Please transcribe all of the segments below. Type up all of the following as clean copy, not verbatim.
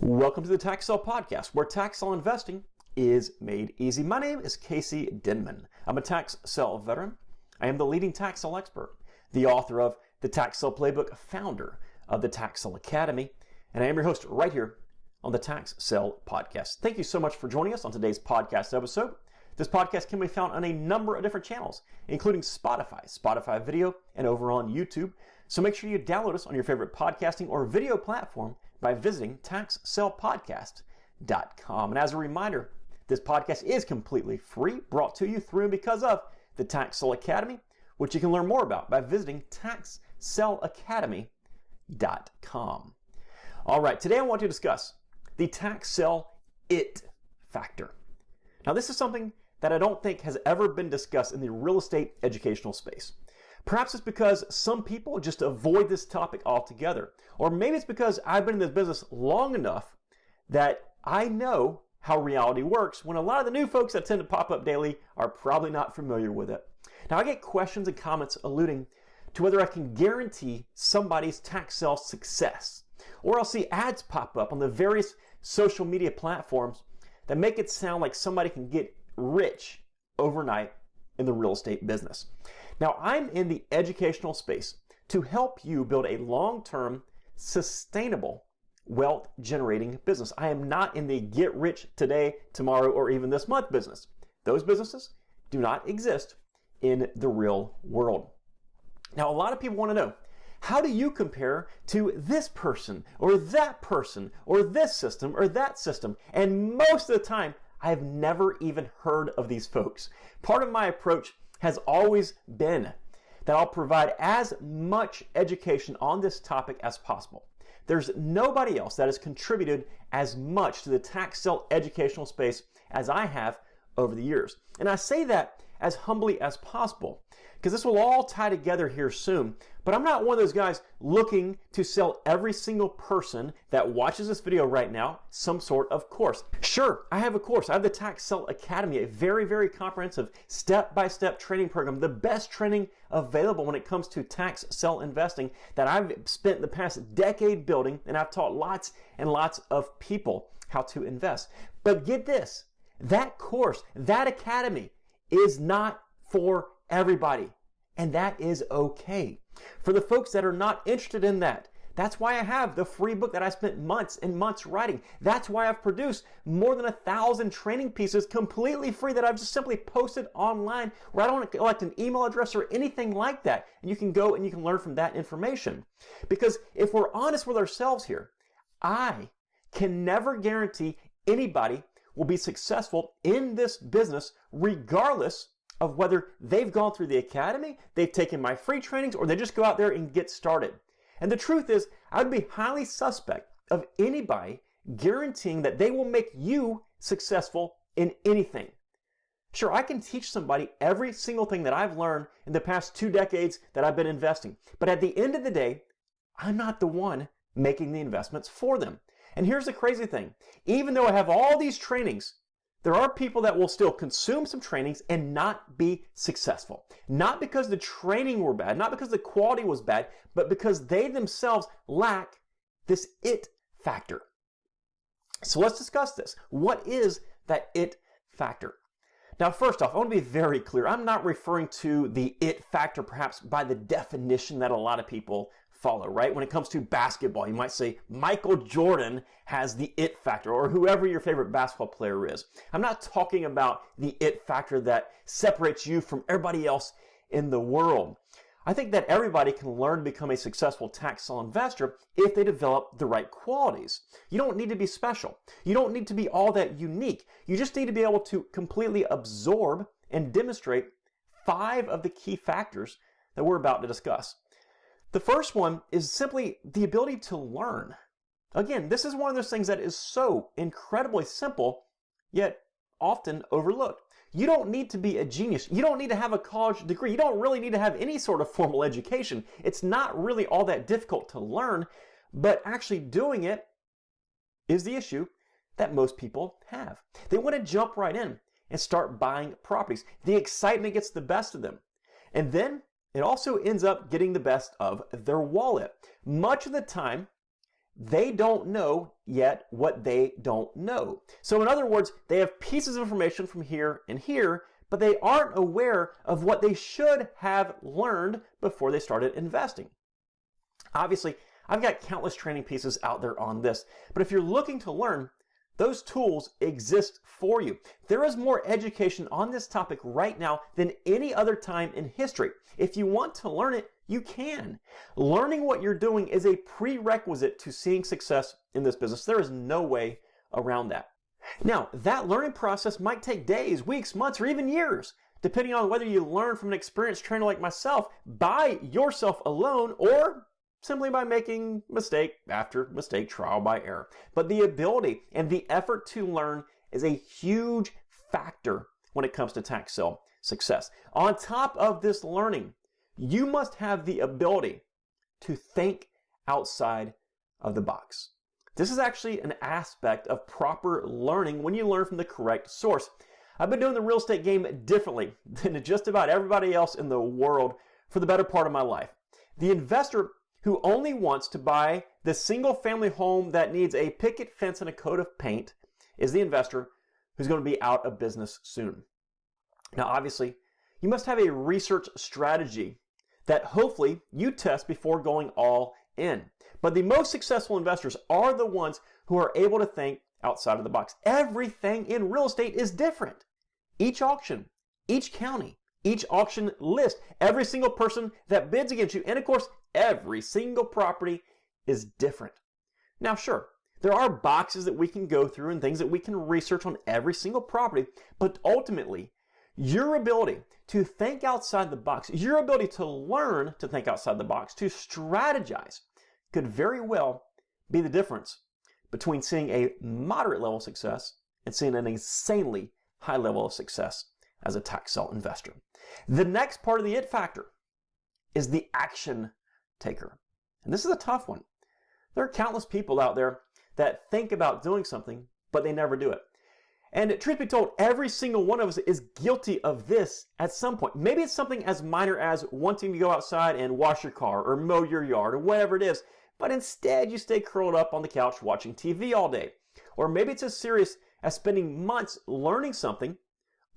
Welcome to the Tax Sale Podcast, where tax sale investing is made easy. My name is Casey Denman. I'm a tax sale veteran. I am the leading tax sale expert, the author of the Tax Sale Playbook, founder of the Tax Sale Academy, and I am your host right here on the Tax Sale Podcast. Thank you so much for joining us on today's podcast episode. This podcast can be found on a number of different channels, including Spotify video, and over on YouTube. So make sure you download us on your favorite podcasting or video platform by visiting taxsalepodcast.com. And as a reminder, this podcast is completely free, brought to you through and because of the Tax Sale Academy, which you can learn more about by visiting taxsaleacademy.com. All right, today I want to discuss the tax sale it factor. Now, this is something that I don't think has ever been discussed in the real estate educational space. Perhaps it's because some people just avoid this topic altogether. Or maybe it's because I've been in this business long enough that I know how reality works when a lot of the new folks that tend to pop up daily are probably not familiar with it. Now, I get questions and comments alluding to whether I can guarantee somebody's tax sale success. Or I'll see ads pop up on the various social media platforms that make it sound like somebody can get rich overnight in the real estate business. Now, I'm in the educational space to help you build a long-term, sustainable, wealth-generating business. I am not in the get rich today, tomorrow, or even this month business. Those businesses do not exist in the real world. Now, a lot of people want to know, how do you compare to this person, or that person, or this system, or that system? And most of the time, I've never even heard of these folks. Part of my approach has always been that I'll provide as much education on this topic as possible. There's nobody else that has contributed as much to the tax sale educational space as I have over the years. And I say that as humbly as possible, because this will all tie together here soon. But I'm not one of those guys looking to sell every single person that watches this video right now some sort of course. Sure, I have a course. I have the Tax Sale Academy, a very, very comprehensive step-by-step training program, the best training available when it comes to tax sale investing that I've spent the past decade building, and I've taught lots and lots of people how to invest. But get this, that course, that academy is not for everybody, and that is okay. For the folks that are not interested in that, that's why I have the free book that I spent months and months writing. That's why I've produced more than 1,000 training pieces completely free that I've just simply posted online, where I don't collect an email address or anything like that. And you can go and you can learn from that information. Because if we're honest with ourselves here, I can never guarantee anybody will be successful in this business regardless of whether they've gone through the academy, they've taken my free trainings, or they just go out there and get started. And the truth is, I would be highly suspect of anybody guaranteeing that they will make you successful in anything. Sure, I can teach somebody every single thing that I've learned in the past 2 decades that I've been investing. But at the end of the day, I'm not the one making the investments for them. And here's the crazy thing. Even though I have all these trainings, there are people that will still consume some trainings and not be successful. Not because the training were bad, not because the quality was bad, but because they themselves lack this it factor. So let's discuss this. What is that it factor? Now, first off, I want to be very clear. I'm not referring to the it factor perhaps by the definition that a lot of people follow, right? When it comes to basketball, you might say Michael Jordan has the it factor, or whoever your favorite basketball player is. I'm not talking about the it factor that separates you from everybody else in the world. I think that everybody can learn to become a successful tax sale investor if they develop the right qualities. You don't need to be special. You don't need to be all that unique. You just need to be able to completely absorb and demonstrate 5 of the key factors that we're about to discuss. The first one is simply the ability to learn. Again, this is one of those things that is so incredibly simple, yet often overlooked. You don't need to be a genius. You don't need to have a college degree. You don't really need to have any sort of formal education. It's not really all that difficult to learn, but actually doing it is the issue that most people have. They want to jump right in and start buying properties. The excitement gets the best of them. And then it also ends up getting the best of their wallet. Much of the time, they don't know yet what they don't know. So in other words, they have pieces of information from here and here, but they aren't aware of what they should have learned before they started investing. Obviously, I've got countless training pieces out there on this, but if you're looking to learn, those tools exist for you. There is more education on this topic right now than any other time in history. If you want to learn it, you can. Learning what you're doing is a prerequisite to seeing success in this business. There is no way around that. Now, that learning process might take days, weeks, months, or even years, depending on whether you learn from an experienced trainer like myself by yourself alone or simply by making mistake after mistake, trial by error. But the ability and the effort to learn is a huge factor when it comes to tax sale success. On top of this learning, you must have the ability to think outside of the box. This is actually an aspect of proper learning when you learn from the correct source. I've been doing the real estate game differently than just about everybody else in the world for the better part of my life. The investor who only wants to buy the single family home that needs a picket fence and a coat of paint is the investor who's going to be out of business soon. Now, obviously, you must have a research strategy that hopefully you test before going all in. But the most successful investors are the ones who are able to think outside of the box. Everything in real estate is different. Each auction, each county, each auction list, every single person that bids against you, and of course, every single property is different. Now, sure, there are boxes that we can go through and things that we can research on every single property, but ultimately, your ability to think outside the box, your ability to learn to think outside the box, to strategize, could very well be the difference between seeing a moderate level of success and seeing an insanely high level of success as a tax sale investor. The next part of the it factor is the action taker. And this is a tough one. There are countless people out there that think about doing something, but they never do it. And truth be told, every single one of us is guilty of this at some point. Maybe it's something as minor as wanting to go outside and wash your car or mow your yard or whatever it is, but instead you stay curled up on the couch watching TV all day. Or maybe it's as serious as spending months learning something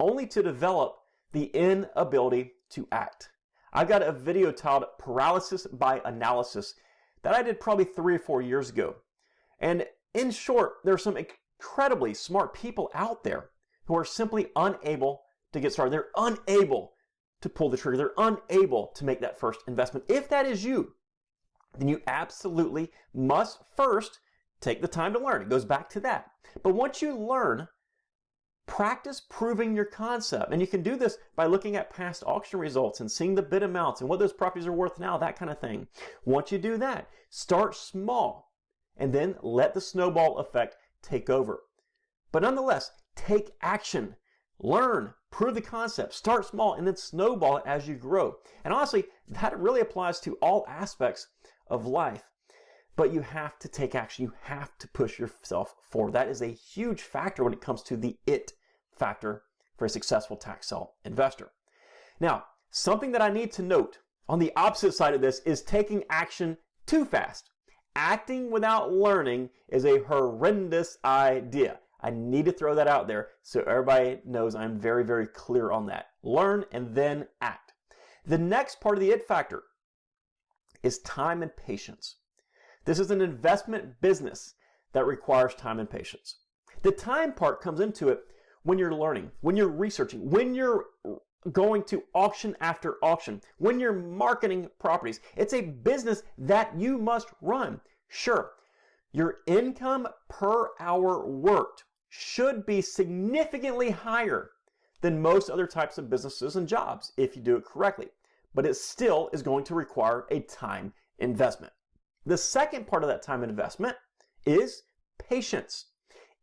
only to develop the inability to act. I've got a video titled Paralysis by Analysis that I did probably 3 or 4 years ago. And in short, there are some incredibly smart people out there who are simply unable to get started. They're unable to pull the trigger. They're unable to make that first investment. If that is you, then you absolutely must first take the time to learn. It goes back to that. But once you learn, practice proving your concept. And you can do this by looking at past auction results and seeing the bid amounts and what those properties are worth now, that kind of thing. Once you do that, start small and then let the snowball effect take over. But nonetheless, take action, learn, prove the concept, start small, and then snowball it as you grow. And honestly, that really applies to all aspects of life. But you have to take action. You have to push yourself forward. That is a huge factor when it comes to the it factor for a successful tax sale investor. Now, something that I need to note on the opposite side of this is taking action too fast. Acting without learning is a horrendous idea. I need to throw that out there so everybody knows I'm very, very clear on that. Learn and then act. The next part of the it factor is time and patience. This is an investment business that requires time and patience. The time part comes into it when you're learning, when you're researching, when you're going to auction after auction, when you're marketing properties. It's a business that you must run. Sure, your income per hour worked should be significantly higher than most other types of businesses and jobs if you do it correctly, but it still is going to require a time investment. The second part of that time investment is patience.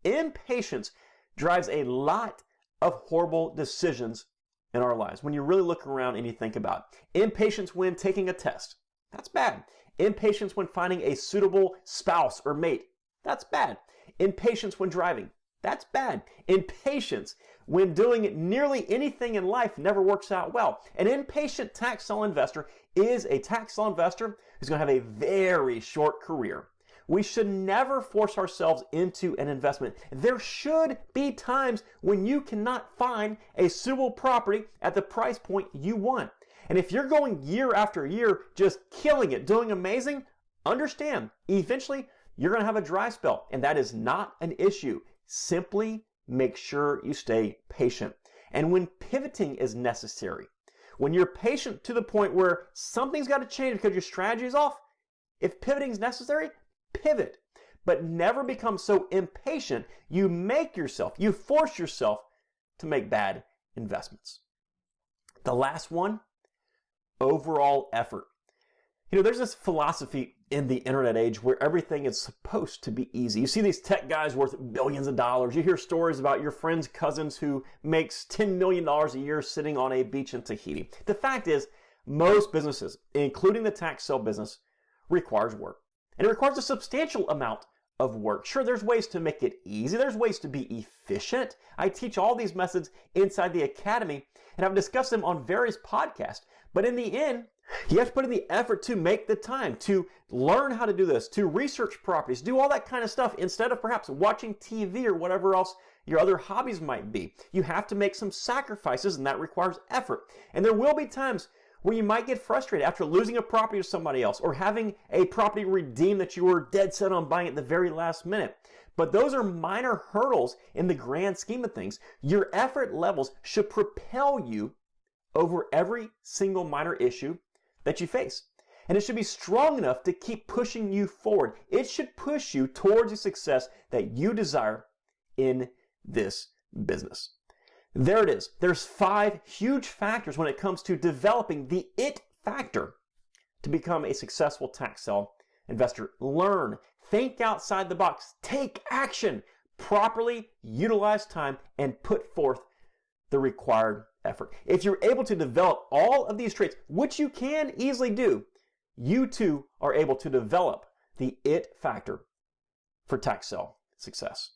Impatience drives a lot of horrible decisions in our lives. When you really look around and you think about it. Impatience when taking a test. That's bad. Impatience when finding a suitable spouse or mate. That's bad. Impatience when driving. That's bad. Impatience when doing nearly anything in life never works out well. An impatient tax sale investor is a tax sale investor who's going to have a very short career. We should never force ourselves into an investment. There should be times when you cannot find a suitable property at the price point you want. And if you're going year after year, just killing it, doing amazing, understand, eventually you're going to have a dry spell, and that is not an issue. Simply make sure you stay patient. And when pivoting is necessary, when you're patient to the point where something's got to change because your strategy is off, if pivoting is necessary, pivot. But never become so impatient you force yourself to make bad investments. The last one, overall effort. There's this philosophy in the internet age where everything is supposed to be easy. You see these tech guys worth billions of dollars. You hear stories about your friend's cousins who makes $10 million a year sitting on a beach in Tahiti. The fact is, most businesses, including the tax sale business, requires work. And it requires a substantial amount of work. Sure, there's ways to make it easy. There's ways to be efficient. I teach all these methods inside the academy, and I've discussed them on various podcasts. But in the end, you have to put in the effort to make the time, to learn how to do this, to research properties, do all that kind of stuff instead of perhaps watching TV or whatever else your other hobbies might be. You have to make some sacrifices, and that requires effort. And there will be times where you might get frustrated after losing a property to somebody else or having a property redeemed that you were dead set on buying at the very last minute. But those are minor hurdles in the grand scheme of things. Your effort levels should propel you over every single minor issue that you face. And it should be strong enough to keep pushing you forward. It should push you towards the success that you desire in this business. There it is. There's 5 huge factors when it comes to developing the it factor to become a successful tax sale investor. Learn, think outside the box, take action, properly utilize time, and put forth the required effort. If you're able to develop all of these traits, which you can easily do, you too are able to develop the it factor for tax sale success.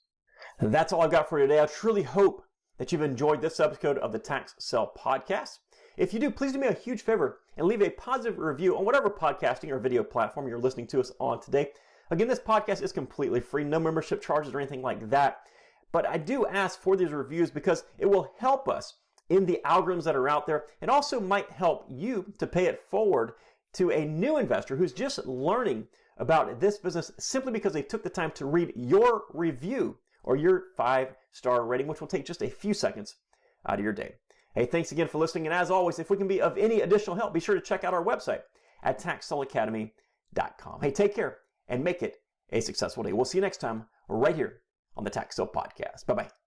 And that's all I've got for you today. I truly hope that you've enjoyed this episode of the Tax Sale Podcast. If you do, please do me a huge favor and leave a positive review on whatever podcasting or video platform you're listening to us on today. Again, this podcast is completely free, no membership charges or anything like that. But I do ask for these reviews because it will help us in the algorithms that are out there, and also might help you to pay it forward to a new investor who's just learning about this business simply because they took the time to read your review or your 5-star rating, which will take just a few seconds out of your day. Hey, thanks again for listening. And as always, if we can be of any additional help, be sure to check out our website at taxsaleacademy.com. Hey, take care and make it a successful day. We'll see you next time right here on the Tax Sale Podcast. Bye-bye.